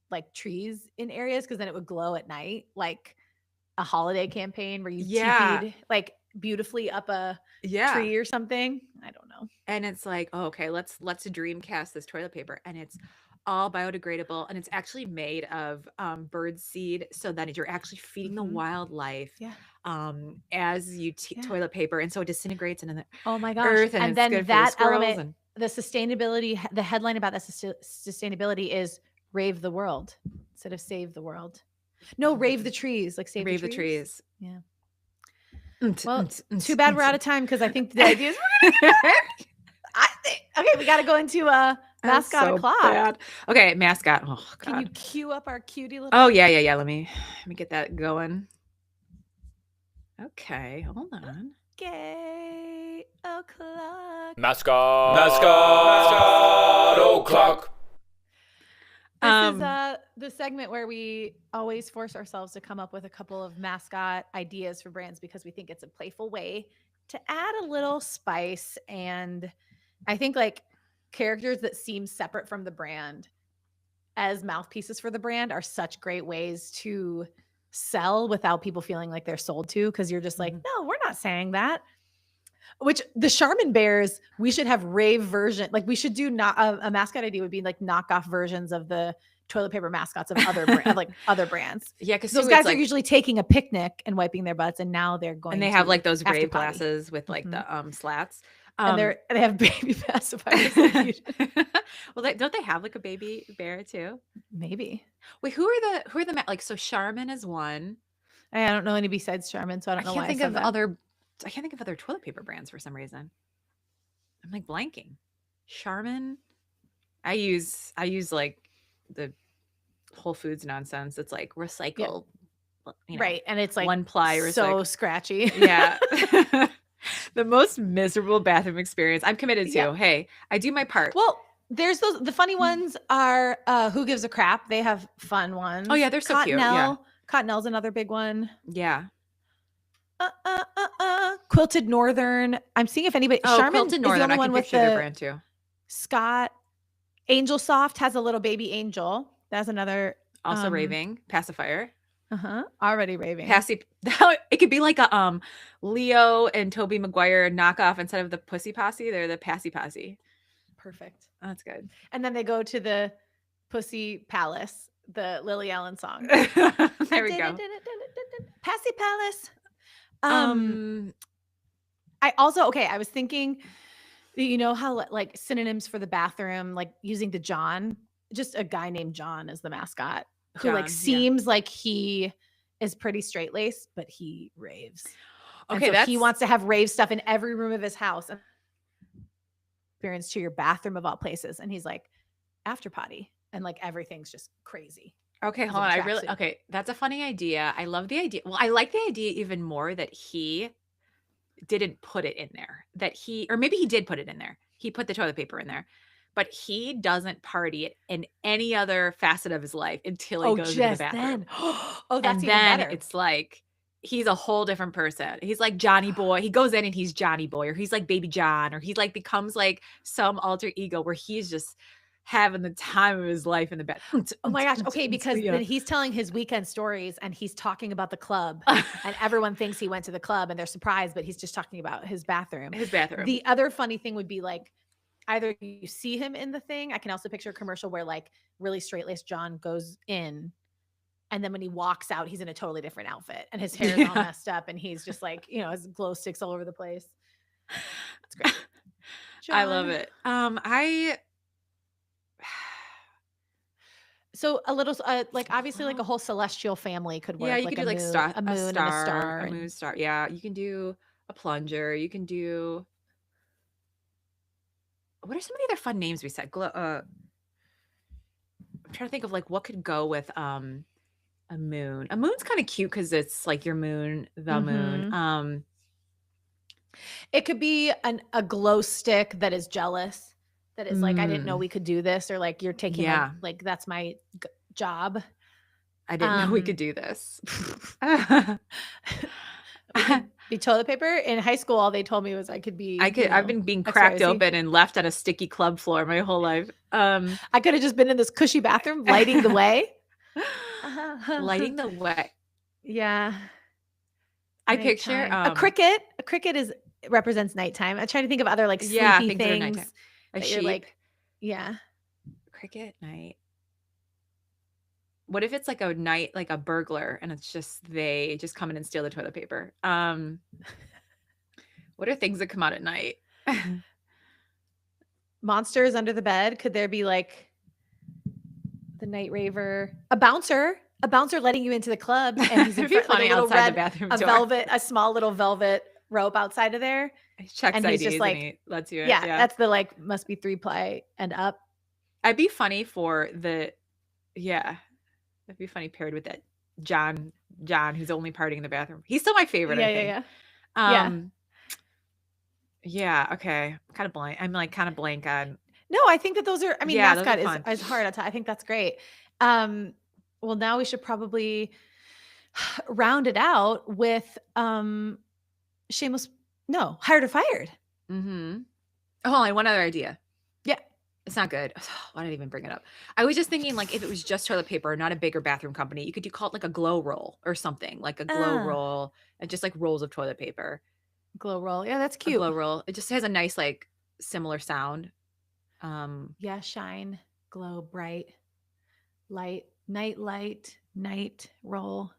like trees in areas, because then it would glow at night, like a holiday campaign where you TP'd like beautifully up a tree or something. I don't know. And it's like, oh, okay, let's dreamcast this toilet paper, and it's all biodegradable, and it's actually made of bird seed, so that you're actually feeding the wildlife as you toilet paper, and so it disintegrates into the earth, and then that element, the sustainability, the headline about that sustainability is rave the world instead of save the world. No, rave the trees, like save the trees. Yeah. Well, too bad we're out of time, because I think the ideas we're gonna get okay, we got to go into Mascot o'clock. Bad. Okay, Mascot. Oh God. Can you cue up our cutie little? Oh yeah. Let me get that going. Okay, hold on. Okay, o'clock. Mascot o'clock. This is the segment where we always force ourselves to come up with a couple of mascot ideas for brands, because we think it's a playful way to add a little spice. And I think like characters that seem separate from the brand as mouthpieces for the brand are such great ways to sell without people feeling like they're sold to, because you're just like, no, we're not saying that. Which the Charmin bears, we should have rave version. Like we should do not a mascot idea would be like knockoff versions of the toilet paper mascots of other other brands. Yeah, because those guys are usually taking a picnic and wiping their butts, and now they're going. And they have like those rave glasses with like the slats. And they have baby pacifiers. Well, don't they have like a baby bear too? Maybe. Wait, who are the like? So Charmin is one. I don't know any besides Charmin, so I don't know why. I can't think of other toilet paper brands for some reason. I'm like blanking. Charmin. I use like the Whole Foods nonsense. It's like recycled, right. And it's like one ply so recycle. scratchy. Yeah. The most miserable bathroom experience. I'm committed to. Yeah. Hey, I do my part. Well, there's the funny ones are Who Gives a Crap. They have fun ones. Oh yeah, they're so cute. Yeah. Cottonelle's another big one. Yeah. Quilted Northern. I'm seeing if anybody. Oh, Charmin Quilted is the Northern. only I one can with picture their the brand too. Scott. Angel Soft has a little baby angel. That's another. Also raving pacifier. Already raving. It could be like a Leo and Tobey Maguire knockoff instead of the Pussy Posse. They're the Passy Posse. Perfect. That's good. And then they go to the Pussy Palace, the Lily Allen song. There we go. Passy Palace. I was thinking, you know how like synonyms for the bathroom, like using the John, just a guy named John as the mascot who John, like seems like he is pretty straight laced, but he raves. Okay, and so he wants to have rave stuff in every room of his house. And experience to your bathroom of all places, and he's like after potty, and like everything's just crazy. Okay, hold on. Okay, that's a funny idea. I love the idea. Well, I like the idea even more that he didn't put it in there. Or maybe he did put it in there. He put the toilet paper in there, but he doesn't party in any other facet of his life until he goes to the bathroom. That's even better. It's like he's a whole different person. He's like Johnny Boy. He goes in and he's Johnny Boy, or he's like Baby John, or he like becomes like some alter ego where he's just having the time of his life in the bed. Oh my gosh. Okay, because then he's telling his weekend stories and he's talking about the club and everyone thinks he went to the club and they're surprised, but he's just talking about his bathroom. The other funny thing would be like either you see him in the thing. I can also picture a commercial where like really straight-laced John goes in, and then when he walks out, he's in a totally different outfit and his hair is all messed up and he's just like, you know, his glow sticks all over the place. It's great. John. I love it. So a little, like obviously like a whole celestial family could work. Yeah, you like could do like a moon and a star. A moon star. Yeah, you can do a plunger. You can do. What are some of the other fun names we said? I'm trying to think of like what could go with a moon. A moon's kind of cute because it's like your moon, the moon. It could be a glow stick that is jealous. That is like, I didn't know we could do this, or like you're taking like that's my job. I didn't know we could do this. Be toilet paper. In high school, all they told me was I've been being cracked open and left on a sticky club floor my whole life. I could have just been in this cushy bathroom lighting the way. Lighting the way. Yeah. I picture a cricket. A cricket represents nighttime. I'm trying to think of other like sleepy things. A sheep. Like, yeah. Cricket night. What if it's like a night, like a burglar, and it's just they just come in and steal the toilet paper? What are things that come out at night? Monsters under the bed. Could there be like the night raver? A bouncer letting you into the club, and he's in front, funny like a outside the bathroom door. A small little velvet rope outside of there. He checks and IDs he's just like, and he lets you in. Yeah, that's the like must be 3-ply and up. I'd be funny for the it'd be funny paired with that John who's only partying in the bathroom. He's still my favorite. I think. Yeah. Okay. Kind of blank. I'm like kind of blank on. No, I think that those are. I mean, Mascot is hard. I think that's great. Well, now we should probably round it out with shameless. No, hired or fired. Mm-hmm. Oh, and one other idea. Yeah. It's not good. Why did I even bring it up? I was just thinking like if it was just toilet paper, not a bigger bathroom company, you could call it like a glow roll or something, like a glow roll and just like rolls of toilet paper. Glow roll. Yeah, that's cute. A glow roll. It just has a nice like similar sound. Yeah, shine, glow, bright, light, night roll.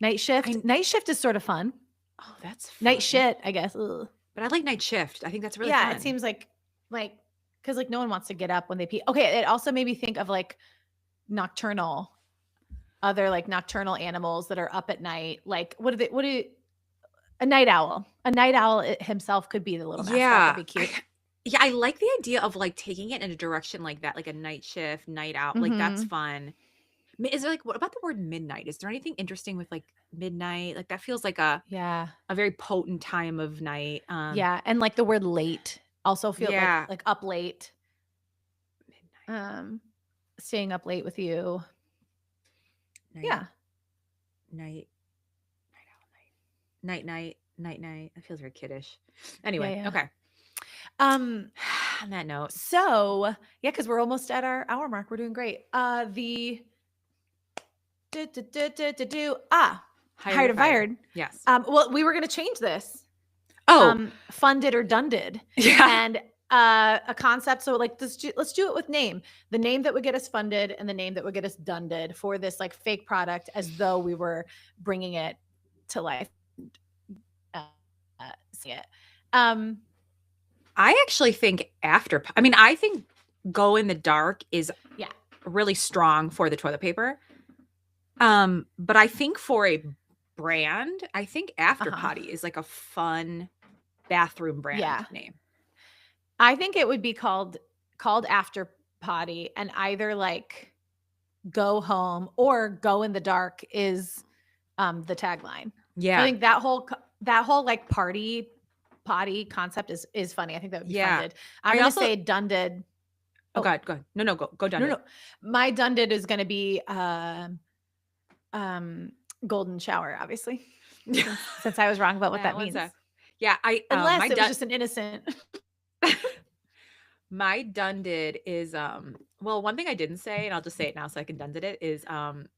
Night shift. Night shift is sort of fun. Oh, that's fun. Night shit, I guess. Ugh. But I like night shift. I think that's really fun. It seems like because like no one wants to get up when they pee. Okay, it also made me think of like nocturnal animals that are up at night. Like a night owl. A night owl himself could be the little mascot. That'd be cute. Yeah, I like the idea of like taking it in a direction like that, like a night shift, night out. Like that's fun. Is there like what about the word midnight? Is there anything interesting with like midnight? Like that feels like a Yeah. very potent time of night. Yeah. And like the word late also feel Yeah. like up late. Midnight. Staying up late with you. Night, Yeah. night. That feels very kiddish. Anyway, Yeah. okay. On that note. So yeah, because we're almost at our hour mark. We're doing great. Hired or fired. Yes. Well, we were gonna change this. Funded or Done-ded. Yeah. And a concept. So like let's do it with name. The name that would get us funded and the name that would get us Done-ded for this like fake product, as though we were bringing it to life. See it. I actually think I think Go in the Dark is really strong for the toilet paper. But I think for a brand, I think After Potty is like a fun bathroom brand name. I think it would be called After Potty, and either like Go Home or Go in the Dark is the tagline. Yeah. I think that whole like potty concept is funny. I think that would be funded. I'm gonna say Done-ded. Oh, God, go ahead. No, go Done-ded. No. My Done-ded is gonna be golden shower, obviously. since I was wrong about what that means. Unless it was just an innocent. My Done-ded is well, one thing I didn't say, and I'll just say it now so I can Done-ded it, is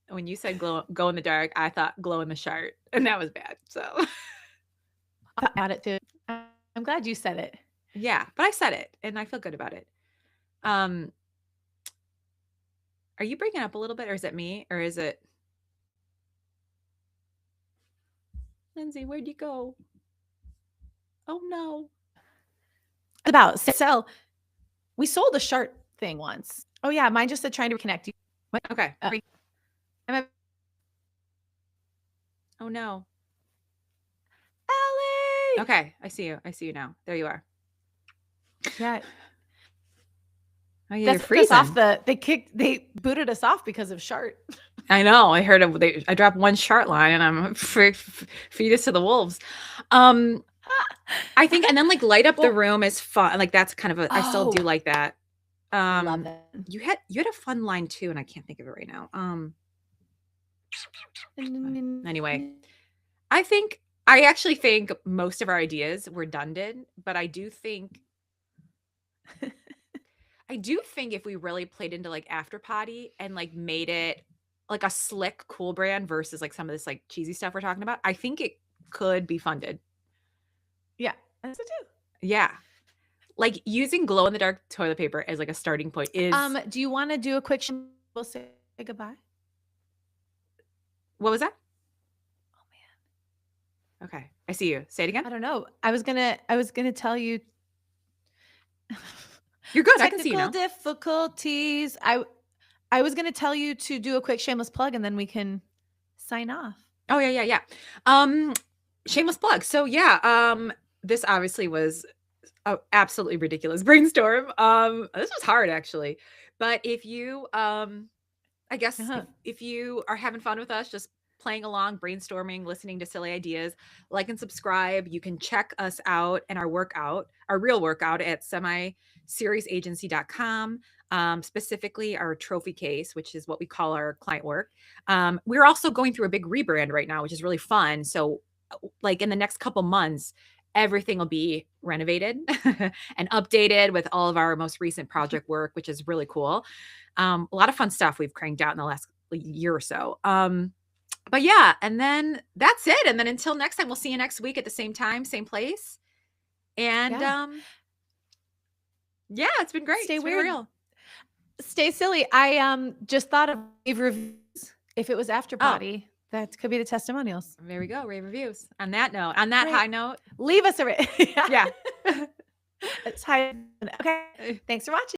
when you said Go in the Dark, I thought Glow in the Shart, and that was bad. So about it too. I'm glad you said it. Yeah, but I said it and I feel good about it. Are you breaking up a little bit, or is it me, or is it Lyndsay? Where'd you go? Oh no. About sell. We sold a Shart thing once. Oh yeah, mine just said trying to reconnect you. What? Okay. Oh no. Allie. Okay, I see you now. There you are. Yeah. Oh yeah, you're freezing. They booted us off because of Shart. I know. I heard I dropped one Shart line and I'm feed us to the wolves. I think, and then like light up the room is fun. Like that's kind of I still do like that. Love it. You had a fun line too, and I can't think of it right now. Anyway, I actually think most of our ideas were Done-ded, but I do think if we really played into like After Potty and like made it like a slick, cool brand versus like some of this like cheesy stuff we're talking about, I think it could be funded. Yeah, that's it too. Yeah. Like using glow in the dark toilet paper as like a starting point is. Do you want to do a quick we'll say goodbye? What was that? Oh man. Okay. I see you. Say it again. I don't know. I was gonna tell you. You're good. I can see you now. Difficulties. I was gonna tell you to do a quick shameless plug and then we can sign off. Oh yeah. Shameless plug. So yeah, this obviously was an absolutely ridiculous brainstorm. This was hard actually, but if you I guess if you are having fun with us, just playing along, brainstorming, listening to silly ideas, like and subscribe. You can check us out and our real workout at semiseriousagency.com. Specifically our trophy case, which is what we call our client work. We're also going through a big rebrand right now, which is really fun. So like in the next couple months, everything will be renovated and updated with all of our most recent project work, which is really cool. A lot of fun stuff we've cranked out in the last year or so. But yeah, and then that's it. And then until next time, we'll see you next week at the same time, same place. And yeah, it's been great. Stay it's weird. Been real. Stay silly. I just thought of rave reviews. If it was After Potty, that could be the testimonials. There we go. Rave reviews. On that note, on that high note, leave us a yeah. It's high. Okay. Thanks for watching.